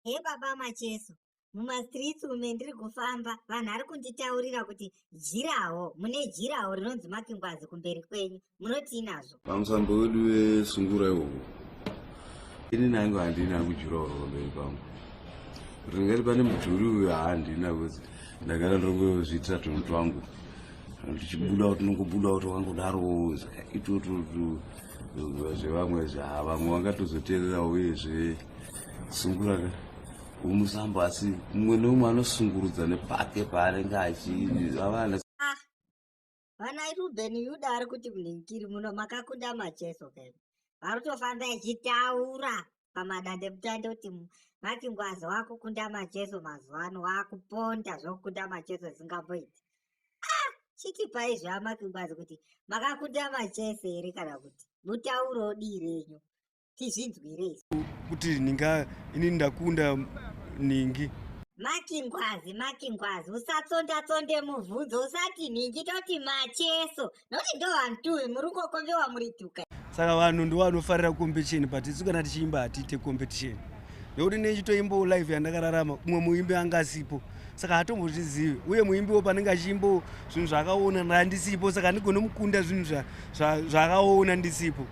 Baba Macheso, mumastreets ume ndiri kufamba vanhu ari kunditaurira kuti jirawo, mune jirawo rinonzi Makingwazi kumberi kwenyu, munoti inazvo? Pamusambo wedu wesungura iwowo, ini nangu handina kujirawo pamberi pangu. Ringati pane mudhuri uyu handina kuti ndagara ndongozviitira tunhu twangu. Ndichibuda tinongobuda kuti wangodaro itoto zvevamwe vamwe vangatozoteerera uyezve sungura umusambo asi mumwe neumwe anosungurudza nepake paanenge achiavana. Vana Ruben Yuda ari kuti Mlinkiri muno makakunda Macheso kaipo. Vari kutofamba echitaura pamadandemutande kuti Makingwazi wakukunda Macheso mazuva ano, wakuponda zvokukunda Macheso zvisingamboiti. Chichipai zvaMakingwazi kuti makakunda Macheso here kana kuti mutaurewo dii renyu tizvinzwire kuti ini ndakunda Ningi. Makingwazi usatsonda mubvunzo, usati Ningi toti Macheso, nokuti ndo vanhu tuwe muri kukombewa muri tuka. Saka vanhu ndo vanofarira competition, but isu kana tichiimba hatiite competition. Nekuti nechitoimbawo live yandakararama umwe muimbi anga asipo, saka hatombotizivi, uye muimbiwo panenge achiimbawo zvinhu zvakaona ndandisipo, saka ndigone mukunda zvinhu zvakaona ndisipo.